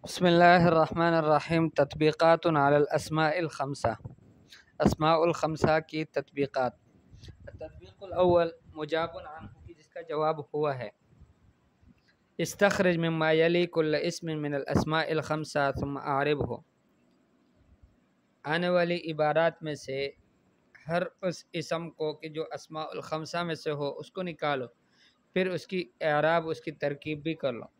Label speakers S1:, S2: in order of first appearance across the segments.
S1: بسم اللہ الرحمن الرحیم تطبیقات علی الاسماء الخمسہ، اسماء الخمسہ کی تطبیقات۔ تطبیق الاول مجاب عنہ کی جس کا جواب ہوا ہے، استخرج مما یلی کل اسم من الاسماء الخمسہ ثم اعربہ۔ آنے والی عبارات میں سے ہر اس اسم کو کہ جو اسماء الخمسہ میں سے ہو اس کو نکالو، پھر اس کی اعراب، اس کی ترکیب بھی کر لو۔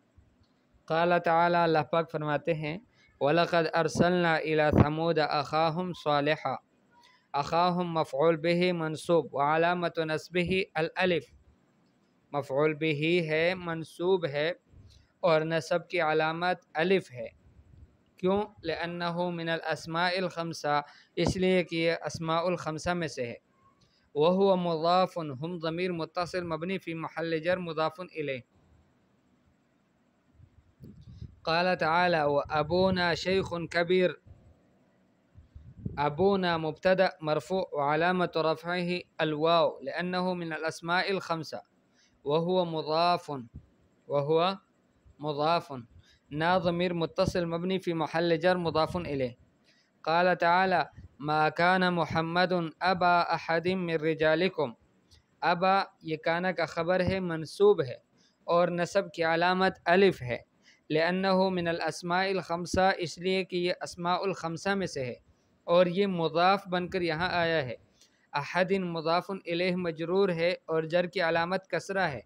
S1: قال تعالی، اللہ پاک فرماتے ہیں، وَلَقَدْ أَرْسَلْنَا إِلَى ثَمُودَ أَخَاهُمْ صَالِحًا۔ أخاهم مفعول به منصوب وعلامت نصبه الالف، مفعول به ہے، منصوب ہے اور نصب کی علامت الف ہے۔ کیوں؟ لأنه من الاسماء الخمسہ، اس لیے کہ یہ اسماء الخمسہ میں سے ہے۔ وهو مضاف، ہم ضمیر متصل مبنی فی محل جر مضاف الیہ۔ قال تعالی وابونا شیخ کبیر، ابونا مبتدأ مرفوع وعلامة رفعه الواو لأنه من الاسماء الخمسة وهو مضاف نا ضمیر متصل مبنی فی محل جر مضاف الیہ۔ قال تعالی ما كان محمد ابا احد من رجالکم، ابا یہ کانا کا خبر ہے، منصوب ہے اور نصب کی علامت الف ہے۔ لأنه من الاسماء الخمسہ، اس لیے کہ یہ اسماء الخمسہ میں سے ہے اور یہ مضاف بن کر یہاں آیا ہے۔ احد مضاف الیہ مجرور ہے اور جر کی علامت کسرہ ہے۔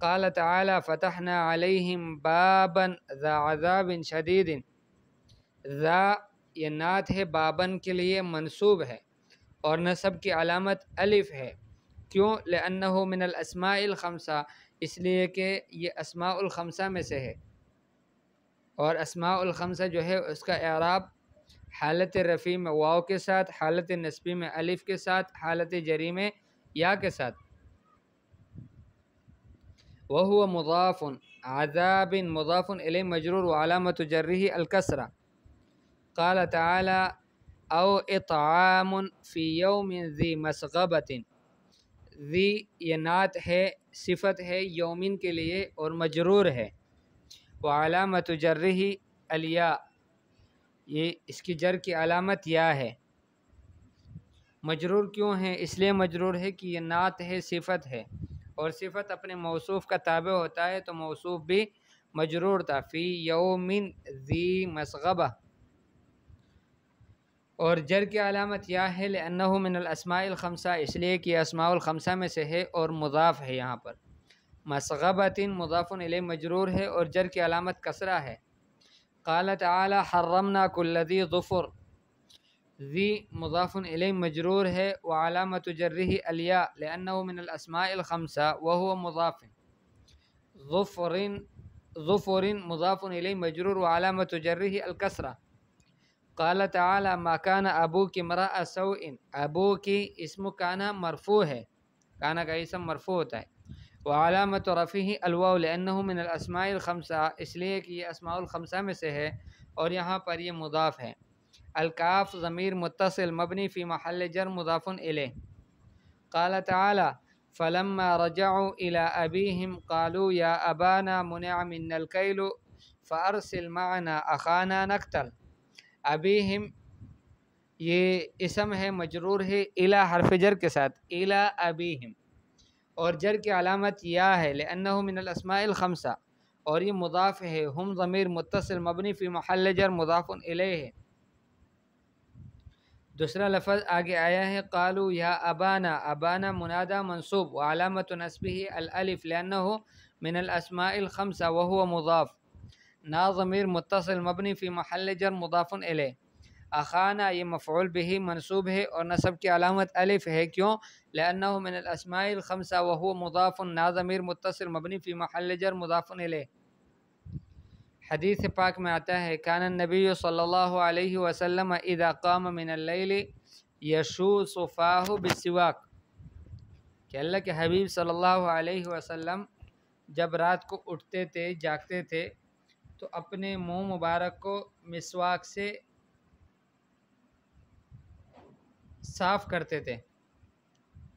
S1: قال تعالی فتحنا علیہم بابا ذا عذاب شدید، ذا یہ نعت ہے، بابن کے لیے منصوب ہے اور نصب کی علامت الف ہے۔ کیوں؟ لأنه من الاسماء الخمسہ، اس لیے کہ یہ اسماء الخمسہ میں سے ہے اور اسماء الخمسہ جو ہے اس کا اعراب حالت رفع میں واو کے ساتھ، حالت نصبی میں الف کے ساتھ، حالت جری میں یا کے ساتھ۔ وهو مضاف، عذاب مضاف الیہ مجرور وعلامت جرہ الکسرہ۔ قال تعالی او اطعام فی یوم ذی مسغبۃ، ذی یہ نعت ہے، صفت ہے یومن کے لیے اور مجرور ہے۔ وعلامت جرہ الیا، یہ اس کی جر کی علامت یا ہے۔ مجرور کیوں ہے؟ اس لیے مجرور ہے کہ یہ نعت ہے، صفت ہے اور صفت اپنے موصوف کا تابع ہوتا ہے تو موصوف بھی مجرور تھا۔ فی یوم ذی مسغبہ، اور جر کی علامت یا ہے لأنہ من الاسماء الخمسہ، اس لیے کہ اسماء الخمسہ میں سے ہے اور مضاف ہے۔ یہاں پر مسغبۃ مضاف الیہ مجرور ہے اور جر کی علامت کسرہ ہے۔ قال تعالی حرمنا کل ذی ظفر، ذی مضاف الیہ مجرور ہے وعلامت جرہ الیا لأنہ من الاسماء الخمسہ وهو مضاف۔ ظفر مضاف الیہ مجرور وعلامت جرہ الکسرہ۔ قال تعالی ما کان ابوک امرأ سوء، ابو کی اسم کانا مرفوع ہے، کانا کا اسم مرفوع ہوتا ہے۔ وعلامت رفعہ الواو لأنہ من الاسماء الخمسہ، اس لیے کہ یہ اسماء الخمسہ میں سے ہے اور یہاں پر یہ مضاف ہے۔ الکاف ضمیر متصل مبنی فی محل جر مضاف الیہ۔ قال تعالی فلما رجعوا الى ابیہم قالوا یا ابانا منع منا الکیل فارسل معنا اخانا نقتل۔ ابیہم یہ اسم ہے، مجرور ہے الی حرف جر کے ساتھ، الی ابیہم، اور جر کی علامت یا ہے لأنہ من الاسماء الخمسہ اور یہ مضاف ہے۔ ہم ضمیر متصل مبنی فی محل جر مضاف الیہ ہے۔ دوسرا لفظ آگے آیا ہے قالوا یا ابانا، ابانا منادى منصوب وعلامت نصبہ الالف لأنہ من الاسماء الخمسہ وهو مضاف، نا ضمیر متصل مبنی فی محل جر مضاف الیہ۔ اخانا یہ مفعول به منصوب ہے اور نصب کی علامت الف ہے۔ کیوں؟ لأنہ من الاسماء الخمسہ وهو مضاف، نا ضمیر متصل مبنی فی محل جر مضاف الیہ۔ حدیث پاک میں آتا ہے کان النبی صلی اللہ علیہ وسلم اذا قام من اللیل یشوص فاہ بالسواک، کہ اللہ کے حبیب صلی اللہ علیہ وسلم جب رات کو اٹھتے تھے، جاگتے تھے تو اپنے منہ مبارک کو مسواک سے صاف کرتے تھے،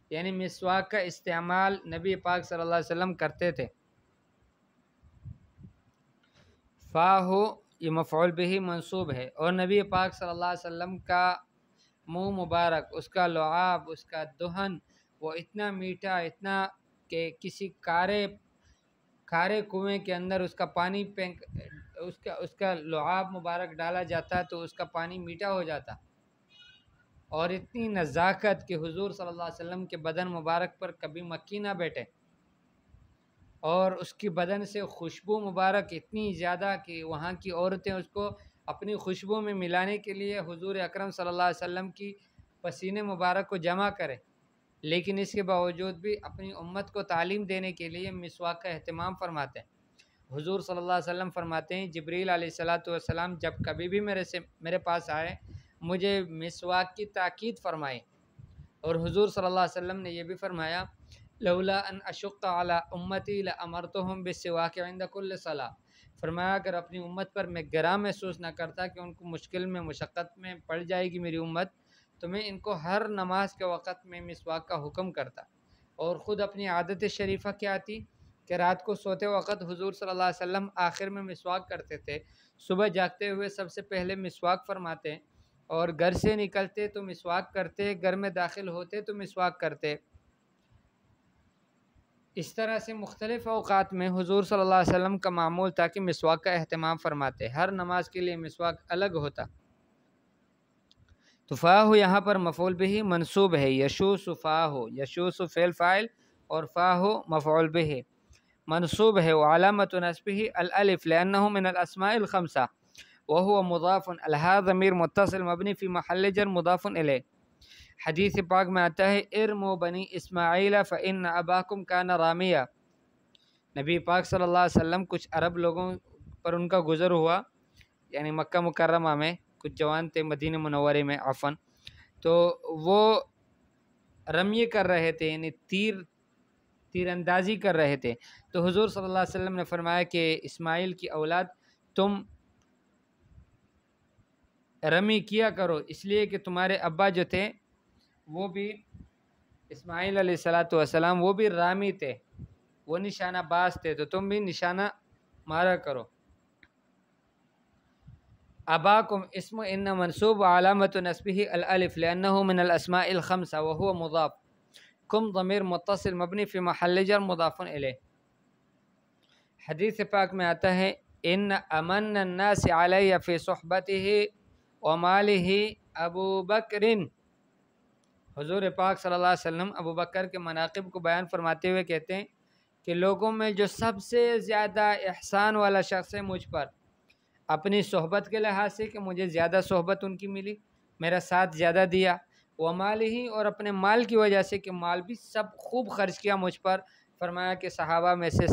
S1: یعنی مسواک کا استعمال نبی پاک صلی اللہ علیہ وسلم کرتے تھے۔ فاہو یہ مفعول به منصوب ہے، اور نبی پاک صلی اللہ علیہ وسلم کا منہ مبارک، اس کا لعاب، اس کا دہن، وہ اتنا میٹھا، اتنا کہ کسی کھارے کنویں کے اندر اس کا پانی اس کا لعاب مبارک ڈالا جاتا تو اس کا پانی میٹھا ہو جاتا، اور اتنی نزاکت کہ حضور صلی اللہ علیہ وسلم کے بدن مبارک پر کبھی مکھی نہ بیٹھے، اور اس کی بدن سے خوشبو مبارک اتنی زیادہ کہ وہاں کی عورتیں اس کو اپنی خوشبو میں ملانے کے لیے حضور اکرم صلی اللہ علیہ وسلم کی پسینے مبارک کو جمع کرے، لیکن اس کے باوجود بھی اپنی امت کو تعلیم دینے کے لیے مسواک کا اہتمام فرماتے ہیں۔ حضور صلی اللہ علیہ وسلم فرماتے ہیں جبریل علیہ السلام جب کبھی بھی میرے پاس آئے مجھے مسواک کی تاکید فرمائے، اور حضور صلی اللہ علیہ وسلم نے یہ بھی فرمایا لولا ان اشق علی امتی لامرتهم بالسواک عند کل صلاۃ، فرمایا اگر اپنی امت پر میں گراں محسوس نہ کرتا کہ ان کو مشکل میں مشقت میں پڑ جائے گی میری امت، تو میں ان کو ہر نماز کے وقت میں مسواک کا حکم کرتا، اور خود اپنی عادت شریفہ کیا تھی کہ رات کو سوتے وقت حضور صلی اللہ علیہ وسلم آخر میں مسواک کرتے تھے، صبح جاگتے ہوئے سب سے پہلے مسواک فرماتے، اور گھر سے نکلتے تو مسواک کرتے، گھر میں داخل ہوتے تو مسواک کرتے۔ اس طرح سے مختلف اوقات میں حضور صلی اللہ علیہ وسلم کا معمول تھا کہ مسواک کا اہتمام فرماتے، ہر نماز کے لیے مسواک الگ ہوتا۔ تو فاہ یہاں پر مفعول به منصوب ہے، یشوس فاہ، یشوس فعل فاعل اور فاہ مفعول به منصوب ہے، وعلامت نصبه الالف لانه من الاسماء الخمسہ وهو مضاف، الہا ضمیر متصل مبنی فی محل جر مضاف الیہ۔ حدیث پاک میں آتا ہے ارموا بنی اسماعیل فإن اباکم کان رامیہ، نبی پاک صلی اللہ علیہ وسلم کچھ عرب لوگوں پر ان کا گزر ہوا، یعنی مکہ مکرمہ میں کچھ جوان تھے، مدینہ منورے میں عفوا، تو وہ رمی کر رہے تھے، یعنی تیر اندازی کر رہے تھے، تو حضور صلی اللہ علیہ وسلم نے فرمایا کہ اسماعیل کی اولاد تم رمی کیا کرو، اس لیے کہ تمہارے ابا جو تھے وہ بھی اسماعیل علیہ السلام وہ بھی رامی تھے، وہ نشانہ باز تھے، تو تم بھی نشانہ مارا کرو۔ اباکم اسم ان منصوب علامت نصبه الالف لانه من الاسماء الخمسہ وهو مضاف، کم ضمیر متصل مبنی فی محل جر مضاف الیہ۔ حدیث پاک میں آتا ہے ان امن الناس علی فی صحبته وماله ابو بکر، حضور پاک صلی اللہ علیہ وسلم ابو بکر کے مناقب کو بیان فرماتے ہوئے کہتے ہیں کہ لوگوں میں جو سب سے زیادہ احسان والا شخص ہے مجھ پر، اپنی صحبت کے لحاظ سے کہ مجھے زیادہ صحبت ان کی ملی، میرا ساتھ زیادہ دیا، ومالہ اور اپنے مال کی وجہ سے کہ مال بھی سب خوب خرچ کیا مجھ پر، فرمایا کہ صحابہ میں سے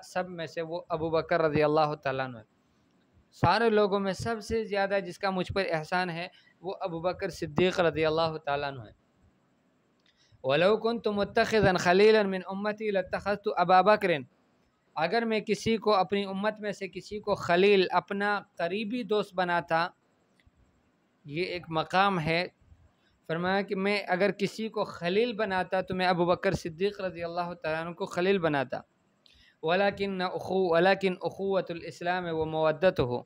S1: سب میں سے وہ ابو بکر رضی اللہ تعالیٰ عنہ ہے، سارے لوگوں میں سب سے زیادہ جس کا مجھ پر احسان ہے وہ ابو بکر صدیق رضی اللہ تعالیٰ عنہ ہے۔ وَلَوْ كُنْتُ مُتَّخِذًا خَلِيلًا مِنْ أُمَّتِي لَاتَّخَذْتُ أَبَا بَكْرٍ، اگر میں کسی کو اپنی امت میں سے کسی کو خلیل اپنا قریبی دوست بناتا، یہ ایک مقام ہے، فرمایا کہ میں اگر کسی کو خلیل بناتا تو میں ابو بکر صدیق رضی اللہ تعالیٰ عنہ کو خلیل بناتا، ولیکن اخوۃ الاسلام ومودتہ،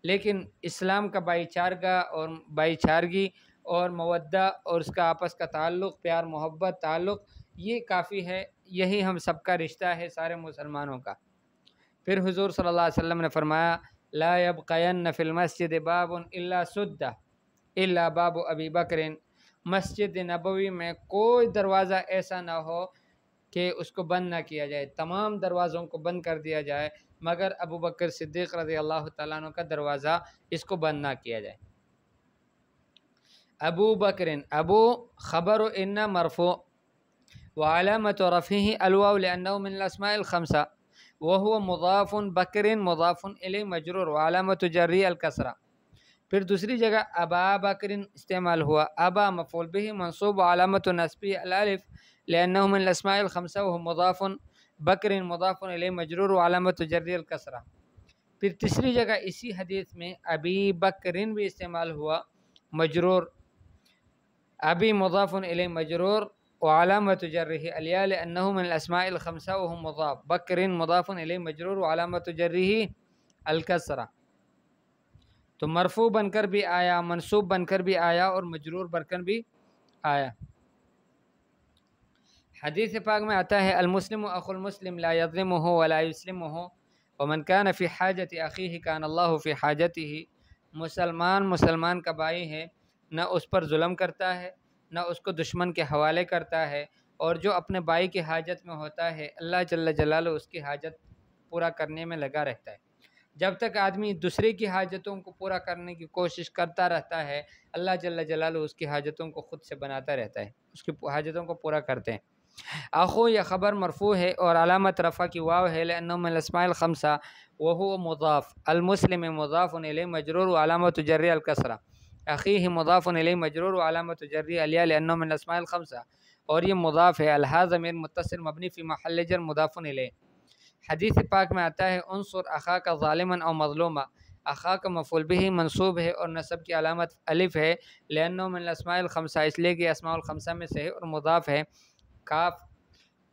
S1: لیکن اسلام کا بھائی چارگی اور مودہ اور اس کا آپس کا تعلق، پیار محبت تعلق، یہ کافی ہے، یہی ہم سب کا رشتہ ہے سارے مسلمانوں کا۔ پھر حضور صلی اللہ علیہ وسلم نے فرمایا لا یبقین فی المسجد باب الا سدہ الا باب ابی بکر، مسجد نبوی میں کوئی دروازہ ایسا نہ ہو کہ اس کو بند نہ کیا جائے، تمام دروازوں کو بند کر دیا جائے مگر ابو بکر صدیق رضی اللہ تعالیٰ عنہ کا دروازہ اس کو بند نہ کیا جائے۔ ابو بکر، ابو خبر ان مرفوع وعلامت رفعه الواو لانه من الاسماء الخمسہ وهو مضاف، بکر مضاف الیہ مجرور وعلامت جری الکسرہ۔ پھر دوسری جگہ ابا بکر استعمال ہوا، ابا مفعول به منصوب وعلامت نصبه الالف لانه من الاسماء الخمسہ وهو مضاف، بکر مضاف الیہ مجرور وعلامت جری الکسرہ۔ پھر تیسری جگہ اسی حدیث میں ابی بکر بھی استعمال ہوا، مجرور، ابی مضاف الیہ مجرور وعلامت جرہ الیا لانه من الاسماء الخمسہ وهو مضاف، بکر مضاف الیہ مجرور وعلامت جرہ الکسرہ، تو مرفوع بن کر بھی آیا، منصوب بن کر بھی آیا اور مجرور بن کر بھی آیا۔ حدیث پاک میں آتا ہے المسلم اخو المسلم لا یظلمہ ولا یسلمہ ومن کان فی حاجت اخیہ کان اللہ فی حاجتہ، مسلمان کا بھائی ہے، نہ اس پر ظلم کرتا ہے نہ اس کو دشمن کے حوالے کرتا ہے، اور جو اپنے بھائی کی حاجت میں ہوتا ہے اللہ جل جلالہ اس کی حاجت پورا کرنے میں لگا رہتا ہے۔ جب تک آدمی دوسرے کی حاجتوں کو پورا کرنے کی کوشش کرتا رہتا ہے، اللہ جل جلالہ اس کی حاجتوں کو خود سے بناتا رہتا ہے، اس کی حاجتوں کو پورا کرتے ہیں۔ اخو یہ خبر مرفوع ہے اور علامت رفع کی واو ہے لأنه من الاسماء الخمسہ وهو مضاف، المسلم مضاف الیہ مجرور وعلامت جر الکسرہ، اخیہ مضاف الیہ مجرور وعلامت جر الیا لأنه من الاسماء الخمسہ، اور یہ مضاف ہے، الہا ضمیر متصل مبنی فی محل جر مضاف الیہ۔ حدیث پاک میں آتا ہے انصر اخاک ظالما او مظلوما، اخاک مفعول به منصوب ہے اور نصب کی علامت الف ہے، لأنه من الاسماء الخمسہ، اس لیے کہ اسماء الخمسہ میں سے ہے، اور مضاف ہے، کاف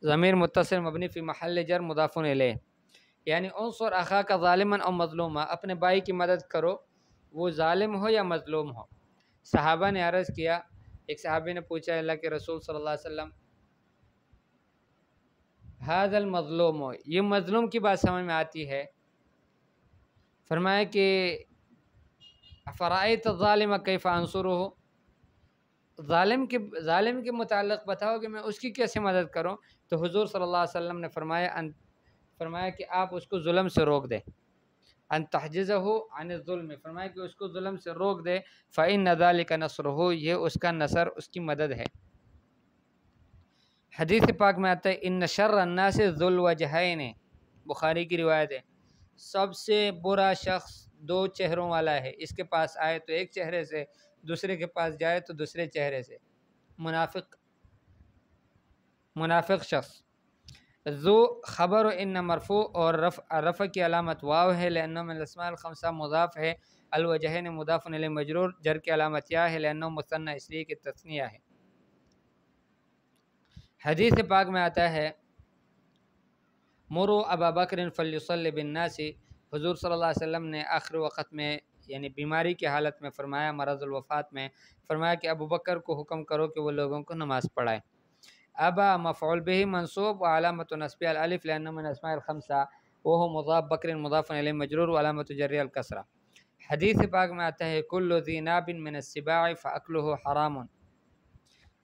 S1: ضمیر متصل مبنی فی محل جر مضاف الیہ، یعنی انصر اخاک ظالما او مظلوما، اپنے بھائی کی مدد کرو وہ ظالم ہو یا مظلوم ہو۔ صحابہ نے عرض کیا، ایک صحابی نے پوچھا اللہ کے رسول صلی اللہ علیہ وسلم ھذا المظلوم، یہ مظلوم کی بات سمجھ میں آتی ہے، فرمایا کہ فرأیت الظالم کیف انصرہ، ظالم کے متعلق بتاؤ کہ میں اس کی کیسے مدد کروں، تو حضور صلی اللہ علیہ وسلم نے فرمایا کہ آپ اس کو ظلم سے روک دیں، ان تحجزہ عن الظلم، فرمایا کہ اس کو ظلم سے روک دے، فإن ذلک نصرہ، یہ اس کا نصر، اس کی مدد ہے۔ حدیث پاک میں آتا ہے ان شر الناس ذو الوجہین، بخاری کی روایت ہے، سب سے برا شخص دو چہروں والا ہے، اس کے پاس آئے تو ایک چہرے سے، دوسرے کے پاس جائے تو دوسرے چہرے سے، منافق شخص۔ ذو خبر ان مرفوع اور رفع کی علامت واو ہے لأنه من الاسماء الخمسہ، مضاف ہے، الوجہین مضاف الیہ مجرور، جر کی علامت یا ہے لأنه مثنی، اس لیے کہ تثنیہ ہے۔ حدیث پاک میں آتا ہے مروا ابا بکر فلیصلی بالناس، حضور صلی اللہ علیہ وسلم نے آخر وقت میں یعنی بیماری کی حالت میں فرمایا، مرض الوفات میں فرمایا کہ ابو بکر کو حکم کرو کہ وہ لوگوں کو نماز پڑھائے۔ ابا مفعول به منصوب وعلامت نصبہ الالف لأنه من الاسماء الخمسہ وهو مضاف، بکر مضاف الیہ مجرور وعلامت جر الکسرہ۔ حدیث پاک میں آتا ہے کل ذی ناب من السباع فاکلہ حرام،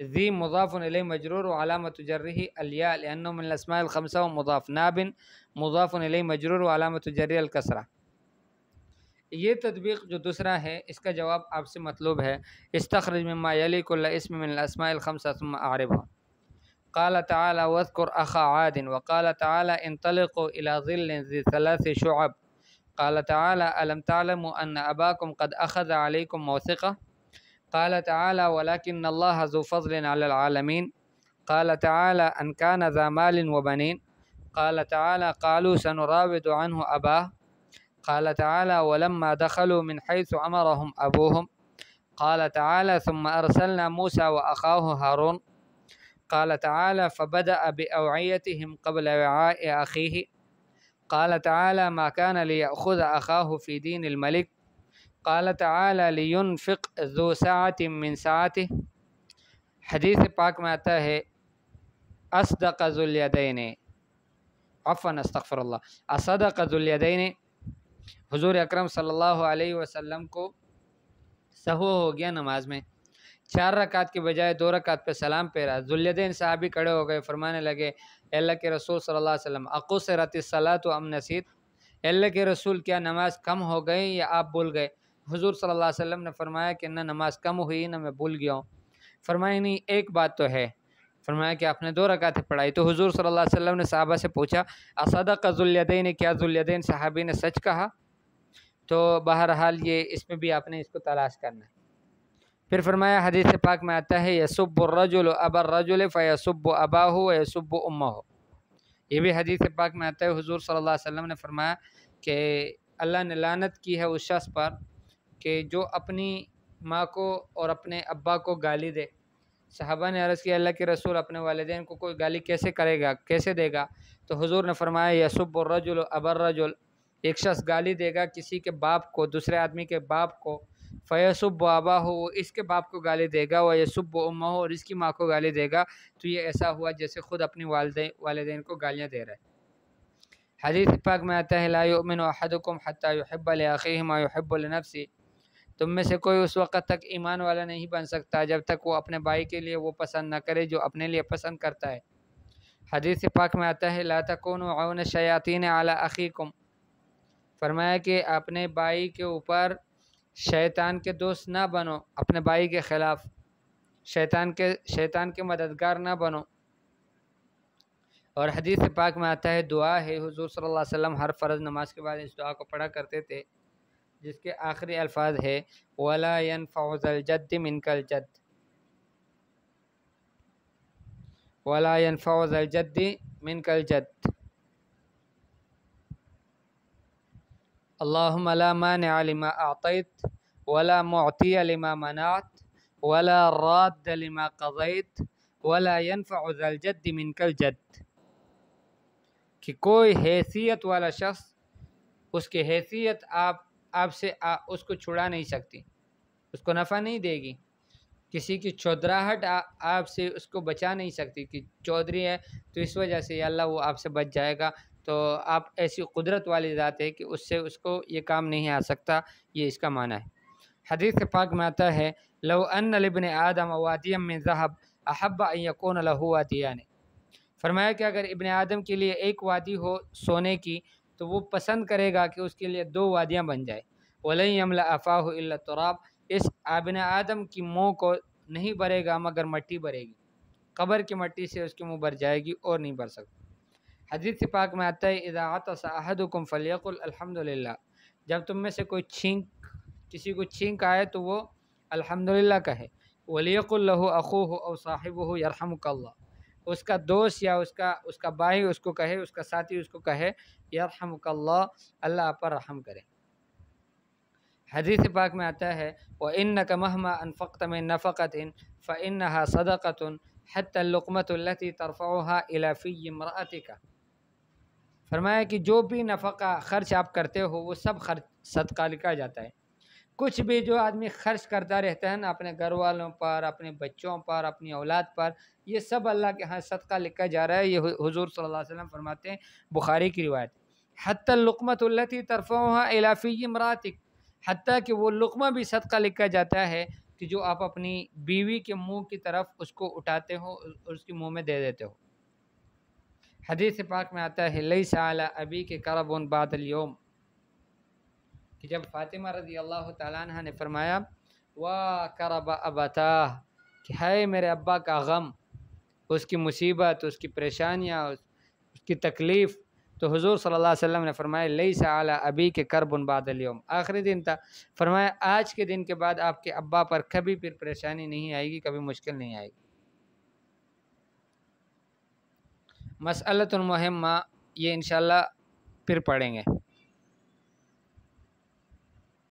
S1: ذی مضاف الیہ مجرور وعلامت جرہ الیاء لأنه من الاسماء الخمسہ ومضاف، ناب مضاف الیہ مجرور وعلامت جر الکسرہ۔ یہ تطبیق جو دوسرا ہے اس کا جواب آپ سے مطلوب ہے، استخرج مما یلی کل اسم من الاسماء الخمسہ ثم اعربہ۔ قال تعالی واذکر اخا عاد، وقال تعالی انطلقوا الى ظل ذی ثلاث شعب، قال تعالی الم تعلموا ان اباکم قد اخذ علیکم موثقہ، قال تعالی ولکن اللہ ذو فضل علی العالمین، قال تعالی ان کان ذا مال وبنین، قال تعالی قالوا سنراود عنہ اباہ، قال تعالی ولما دخلوا من حیث امرهم ابوهم، قال تعالی ثم ارسلنا موسى واخاه هارون، قال تعالی فبدأ بأوعیتهم قبل وعاء اخیہ، قال تعالی ما كان ليأخذ اخاه في دین الملک، قال تعالی لینفق ذو سعة من سعته۔ حدیث پاک میں آتا ہے اصدق ذو الیدین، عفوا استغفر اللہ، اصدق ذو الیدین، حضور اکرم صلی اللہ علیہ وسلم کو سہو ہو گیا نماز میں، 4 رکعت کے بجائے 2 رکعت پہ سلام پھیرا، ذو الیدین صحابی کھڑے ہو گئے، فرمانے لگے اے اللہ کے رسول صلی اللہ علیہ وسلم اقصرت الصلاۃ ام نسیت، اے اللہ کے رسول کیا نماز کم ہو گئی یا آپ بھول گئے؟ حضور صلی اللہ علیہ وسلم نے فرمایا کہ نہ نماز کم ہوئی نہ میں بھول گیا ہوں۔ فرمایا نہیں ایک بات تو ہے، فرمایا کہ آپ نے 2 رکعتیں پڑھائی، تو حضور صلی اللہ علیہ وسلم نے صحابہ سے پوچھا اصدق ذو الیدین، کیا ذو الیدین صحابی نے سچ کہا؟ تو بہرحال یہ اس میں بھی آپ نے اس کو تلاش کرنا ہے۔ پھر فرمایا حدیث پاک میں آتا ہے یسب الرجل ابا الرجل فیسب اباہ ویسب امہ، یہ بھی حدیث پاک میں آتا ہے، حضور صلی اللہ علیہ وسلم نے فرمایا کہ اللہ نے لعنت کی ہے اس شخص پر کہ جو اپنی ماں کو اور اپنے ابا کو گالی دے۔ صحابہ نے عرض کیا اللہ کے رسول اپنے والدین کو کوئی گالی کیسے کرے گا، کیسے دے گا؟ تو حضور نے فرمایا یسب الرجل ابا الرجل، ایک شخص گالی دے گا کسی کے باپ کو، دوسرے آدمی کے باپ کو، فیسب ابا ہو، وہ اس کے باپ کو گالی دے گا، وہ یسب امہ ہو، اور اس کی ماں کو گالی دے گا، تو یہ ایسا ہوا جیسے خود اپنی والدین کو گالیاں دے رہا ہے۔ حدیث پاک میں آتا ہے لا یؤمن احدکم حتی یحب لاخیہ ما یحب لنفسہ، تم میں سے کوئی اس وقت تک ایمان والا نہیں بن سکتا جب تک وہ اپنے بھائی کے لیے وہ پسند نہ کرے جو اپنے لیے پسند کرتا ہے۔ حدیث پاک میں آتا ہے لا تکونوا عون الشیاطین علی اخیکم، فرمایا کہ اپنے بھائی کے اوپر شیطان کے دوست نہ بنو، اپنے بھائی کے خلاف شیطان کے مددگار نہ بنو۔ اور حدیث پاک میں آتا ہے دعا ہے، حضور صلی اللہ علیہ وسلم ہر فرض نماز کے بعد اس دعا کو پڑھا کرتے تھے، جس کے آخری الفاظ ہے وَلَا يَنْفَعُ ذَا الْجَدِّ مِنْكَ الْجَدِّ، وَلَا يَنْفَعُ ذَا الْجَدِّ مِنْكَ الْجَدِّ، اللهم لا مانع لما أعطيت ولا معطي لما منعت ولا راد لما قضيت ولا ينفع ذا الجد منك الجد، کہ کوئی حیثیت والا شخص اس کی حیثیت آپ سے اس کو چھڑا نہیں سکتی، اس کو نفع نہیں دے گی، کسی کی چودراہٹ آپ سے اس کو بچا نہیں سکتی کہ چودھری ہے تو اس وجہ سے یا اللہ وہ آپ سے بچ جائے گا، تو آپ ایسی قدرت والی ذات ہے کہ اس سے اس کو یہ کام نہیں آ سکتا، یہ اس کا معنی ہے۔ حدیث پاک میں آتا ہے لو ان لابن آدم وادیا من ذهب احب ان يكون له وادیان، فرمایا کہ اگر ابن آدم کے لیے ایک وادی ہو سونے کی تو وہ پسند کرے گا کہ اس کے لیے 2 وادیاں بن جائے، ولن يملأ افاه الا التراب، اس ابن آدم کی منہ کو نہیں بھرے گا مگر مٹی بھرے گی، قبر کی مٹی سے اس کی منہ بھر جائے گی اور نہیں بھر سکتا۔ حدیث پاک میں آتا ہے اذا عطس احدکم فلیقل الحمدللہ، جب تم میں سے کوئی کسی کو چھینک آئے تو وہ الحمدللہ کہے، ولیقل له اخوه او صاحبه یرحمک اللہ، اس کا دوست یا اس کا بھائی اس کو کہے، اس کا ساتھی اس کو کہے یرحمک اللہ، اللہ آپ پر رحم کرے۔ حدیث پاک میں آتا ہے وَإِنَّكَ مَهْمَا أَنفَقْتَ مِن نَفَقَةٍ فَإِنَّهَا صَدَقَةٌ حَتَّى اللُّقْمَةُ الَّتِي تَرْفَعُهَا إِلَى فِيِّ امْرَأَتِكَ، فرمایا کہ جو بھی نفقہ خرچ آپ کرتے ہو وہ سب خرچ صدقہ لکھا جاتا ہے، کچھ بھی جو آدمی خرچ کرتا رہتا ہے نا اپنے گھر والوں پر، اپنے بچوں پر، اپنی اولاد پر، یہ سب اللہ کے ہاں صدقہ لکھا جا رہا ہے، یہ حضور صلی اللہ علیہ وسلم فرماتے ہیں، بخاری کی روایت، حَتَّى اللُّقْمَةُ الَّتِي تَرْفَعُهَا إِلَى فِيِّ امْرَأَتِكَ، حتیٰ کہ وہ لقمہ بھی صدقہ لکھا جاتا ہے کہ جو آپ اپنی بیوی کے منہ کی طرف اس کو اٹھاتے ہو اور اس کے منہ میں دے دیتے ہو۔ حدیث پاک میں آتا ہے لیس علی ابیک کرب بعد اليوم، کہ جب فاطمہ رضی اللہ تعالیٰ عنہ نے فرمایا وا کرب ابتاہ، کہ ہے میرے ابا کا غم، اس کی مصیبت، اس کی پریشانیاں، اس کی تکلیف، تو حضور صلی اللہ علیہ وسلم نے فرمایا لیس علی ابیک کرب بعد اليوم، آخری دن تھا، فرمایا آج کے دن کے بعد آپ کے ابا پر کبھی پھر پریشانی نہیں آئے گی، کبھی مشکل نہیں آئے گی۔ مسئلۃ مہمہ، یہ انشاءاللہ پھر پڑھیں گے۔